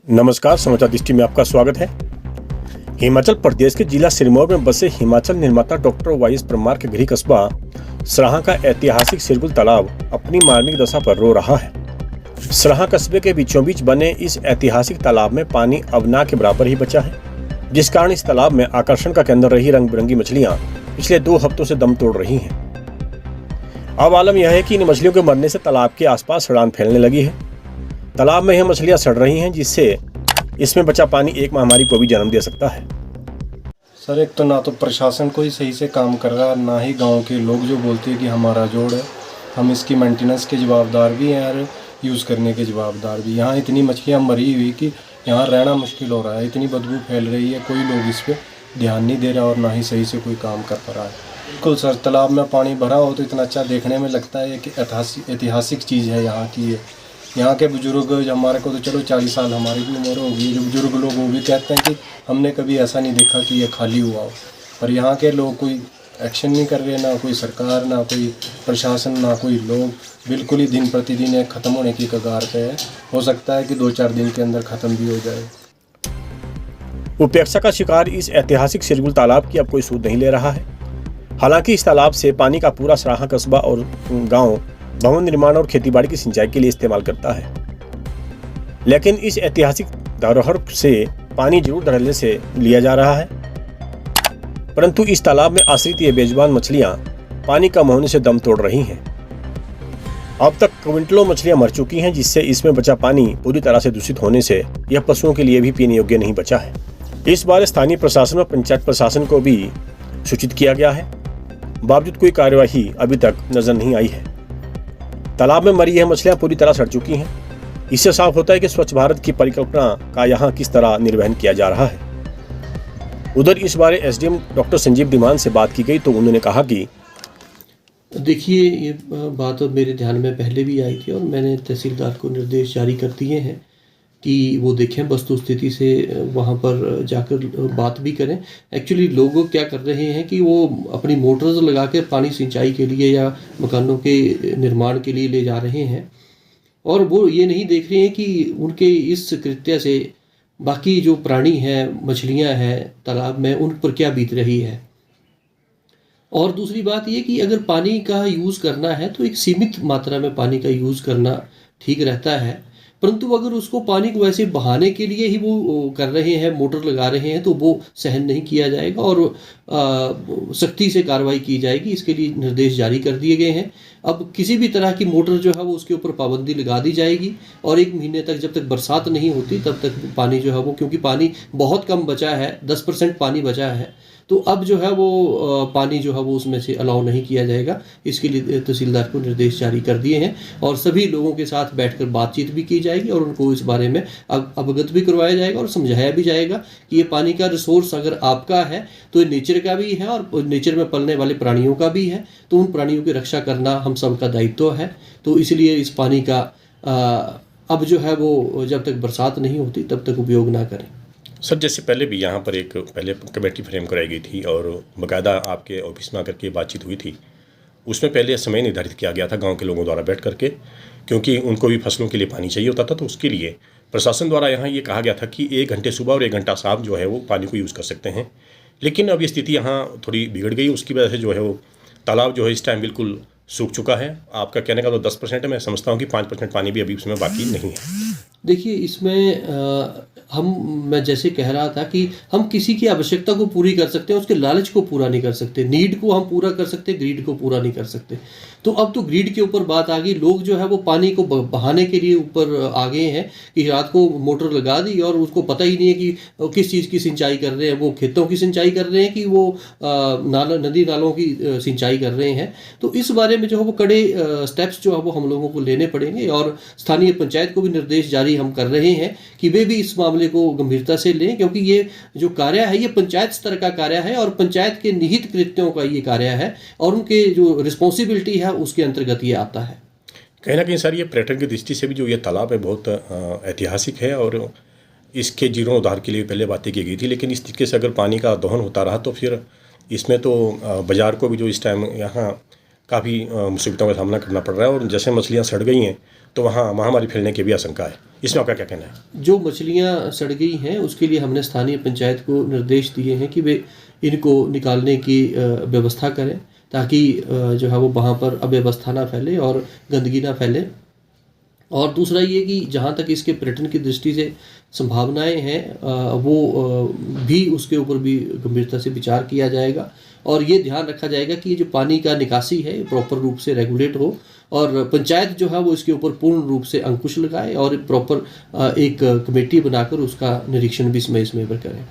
नमस्कार, समाचार दृष्टि में आपका स्वागत है। हिमाचल प्रदेश के जिला सिरमौर में बसे हिमाचल निर्माता डॉक्टर वाई एस परमार के गृह कस्बा सराहां का ऐतिहासिक सिरगुल तालाब अपनी मार्मिक दशा पर रो रहा है। सराहां कस्बे के बीचों बीच बने इस ऐतिहासिक तालाब में पानी अब ना के बराबर ही बचा है, जिस कारण इस तालाब में आकर्षण का केंद्र रही रंग बिरंगी मछलियां पिछले 2 हफ्तों से दम तोड़ रही हैं। अब आलम यह है कि इन मछलियों के मरने से तालाब के आसपास सड़ान फैलने लगी है। तालाब में यह मछलियां सड़ रही हैं, जिससे इसमें बचा पानी एक महामारी को भी जन्म दे सकता है। सर, एक तो ना तो प्रशासन कोई सही से काम कर रहा है, ना ही गांव के लोग जो बोलते हैं कि हमारा जोड़ है, हम इसकी मेंटेनेंस के जवाबदार भी हैं और यूज़ करने के जवाबदार भी। यहाँ इतनी मछलियाँ मरी हुई कि यहाँ रहना मुश्किल हो रहा है, इतनी बदबू फैल रही है, कोई लोग इस पर ध्यान नहीं दे रहा और ना ही सही से कोई काम कर पा रहा है। बिल्कुल सर, तालाब में पानी भरा हो तो इतना अच्छा देखने में लगता है कि ऐतिहासिक चीज़ है यहाँ की। है यहाँ के बुजुर्ग, हमारे को तो चलो 40 साल हमारी भी उम्र होगी, जो बुजुर्ग लोग वो भी कहते हैं कि हमने कभी ऐसा नहीं देखा कि ये खाली हुआ हो। पर यहाँ के लोग कोई एक्शन नहीं कर रहे, ना कोई सरकार, ना कोई प्रशासन, ना कोई लोग। बिल्कुल ही दिन प्रतिदिन ख़त्म होने की कगार पे है। हो सकता है कि 2-4 दिन के अंदर ख़त्म भी हो जाए। उपेक्षा का शिकार इस ऐतिहासिक सिरगुल तालाब की अब कोई सूद नहीं ले रहा है। हालांकि इस तालाब से पानी का पूरा सराहां कस्बा और गांव भवन निर्माण और खेतीबाड़ी की सिंचाई के लिए इस्तेमाल करता है, लेकिन इस ऐतिहासिक धरोहर से पानी जरूर धड़ल्ले से लिया जा रहा है, परंतु इस तालाब में आश्रित ये बेजुबान मछलियां पानी कम होने से दम तोड़ रही हैं। अब तक क्विंटलों मछलियां मर चुकी हैं, जिससे इसमें बचा पानी पूरी तरह से दूषित होने से यह पशुओं के लिए भी पीने योग्य नहीं बचा है। इस बार स्थानीय प्रशासन और पंचायत प्रशासन को भी सूचित किया गया है, बावजूद कोई कार्यवाही अभी तक नजर नहीं आई है। तालाब में मरी यह मछलियां पूरी तरह सड़ चुकी हैं। इससे साफ होता है कि स्वच्छ भारत की परिकल्पना का यहाँ किस तरह निर्वहन किया जा रहा है। उधर इस बारे एसडीएम डॉक्टर संजीव धीमान से बात की गई तो उन्होंने कहा कि देखिए, ये बात मेरे ध्यान में पहले भी आई थी और मैंने तहसीलदार को निर्देश जारी कर दिए हैं कि वो देखें, वस्तु स्थिति से वहाँ पर जाकर बात भी करें। एक्चुअली लोग क्या कर रहे हैं कि वो अपनी मोटर्स लगा कर पानी सिंचाई के लिए या मकानों के निर्माण के लिए ले जा रहे हैं, और वो ये नहीं देख रहे हैं कि उनके इस कृत्य से बाकी जो प्राणी हैं, मछलियाँ हैं तालाब में, उन पर क्या बीत रही है। और दूसरी बात ये कि अगर पानी का यूज़ करना है तो एक सीमित मात्रा में पानी का यूज़ करना ठीक रहता है, परंतु अगर उसको पानी को वैसे बहाने के लिए ही वो कर रहे हैं, मोटर लगा रहे हैं, तो वो सहन नहीं किया जाएगा और सख्ती से कार्रवाई की जाएगी। इसके लिए निर्देश जारी कर दिए गए हैं। अब किसी भी तरह की मोटर जो है वो उसके ऊपर पाबंदी लगा दी जाएगी और 1 महीने तक, जब तक बरसात नहीं होती तब तक पानी जो है वो, क्योंकि पानी बहुत कम बचा है, 10% पानी बचा है, तो अब जो है वो पानी जो है वो उसमें से अलाउ नहीं किया जाएगा। इसके लिए तहसीलदार को निर्देश जारी कर दिए हैं और सभी लोगों के साथ बैठकर बातचीत भी की जाएगी और उनको इस बारे में अवगत भी करवाया जाएगा और समझाया भी जाएगा कि ये पानी का रिसोर्स अगर आपका है तो ये नेचर का भी है और नेचर में पलने वाले प्राणियों का भी है, तो उन प्राणियों की रक्षा करना हम सबका दायित्व है। तो इसलिए इस पानी का अब जो है वो जब तक बरसात नहीं होती तब तक उपयोग ना करें। सर, जैसे पहले भी यहाँ पर एक पहले कमेटी फ्रेम कराई गई थी और बाकायदा आपके ऑफिस में आकर के बातचीत हुई थी। उसमें पहले समय निर्धारित किया गया था गांव के लोगों द्वारा बैठ करके, क्योंकि उनको भी फसलों के लिए पानी चाहिए होता था, तो उसके लिए प्रशासन द्वारा यहाँ ये कहा गया था कि 1 घंटे सुबह और 1 घंटा शाम जो है वो पानी को यूज़ कर सकते हैं। लेकिन अब ये स्थिति यहाँ थोड़ी बिगड़ गई, उसकी वजह से जो है वो तालाब जो है इस टाइम बिल्कुल सूख चुका है। आपका कहने का तो 10% है, मैं समझता हूँ कि 5% पानी भी अभी उसमें बाकी नहीं है। देखिए, इसमें मैं जैसे कह रहा था कि हम किसी की आवश्यकता को पूरी कर सकते हैं, उसके लालच को पूरा नहीं कर सकते। नीड को हम पूरा कर सकते, ग्रीड को पूरा नहीं कर सकते। तो अब तो ग्रीड के ऊपर बात आ गई। लोग जो है वो पानी को बहाने के लिए ऊपर आ गए हैं कि रात को मोटर लगा दी और उसको पता ही नहीं है कि किस चीज़ की सिंचाई कर रहे हैं, वो खेतों की सिंचाई कर रहे हैं कि वो नदी नालों की सिंचाई कर रहे हैं। तो इस बारे में जो है वो कड़े स्टेप्स जो है वो हम लोगों को लेने पड़ेंगे और स्थानीय पंचायत को भी निर्देश जारी हम कर रहे हैं कि वे भी इस मामले को गंभीरता से लें, क्योंकि ये जो कार्य है ये पंचायत स्तर का कार्य है और पंचायत के निहित कृत्यों का ये कार्य है और उनके जो रिस्पॉन्सिबिलिटी है उसके अंतर्गत ये आता है। कहीं ना कहीं सर, ये पर्यटन की दृष्टि से भी जो ये तालाब है बहुत ऐतिहासिक है और इसके जीर्णोद्धार के लिए पहले बातें की गई थी, लेकिन इस तरीके से अगर पानी का दोहन होता रहा तो फिर इसमें तो बाज़ार को भी जो इस टाइम यहाँ काफ़ी मुसीबतों का सामना करना पड़ रहा है और जैसे मछलियाँ सड़ गई हैं तो वहाँ महामारी फैलने की भी आशंका है। इसमें आपका क्या कहना है? जो मछलियाँ सड़ गई हैं उसके लिए हमने स्थानीय पंचायत को निर्देश दिए हैं कि वे इनको निकालने की व्यवस्था करें, ताकि जो है वो वहाँ पर अव्यवस्था ना फैले और गंदगी ना फैले। और दूसरा ये कि जहाँ तक इसके पर्यटन की दृष्टि से संभावनाएं हैं वो भी उसके ऊपर भी गंभीरता से विचार किया जाएगा और ये ध्यान रखा जाएगा कि ये जो पानी का निकासी है प्रॉपर रूप से रेगुलेट हो और पंचायत जो है वो इसके ऊपर पूर्ण रूप से अंकुश लगाए और प्रॉपर एक कमेटी बनाकर उसका निरीक्षण भी समय समय पर करें।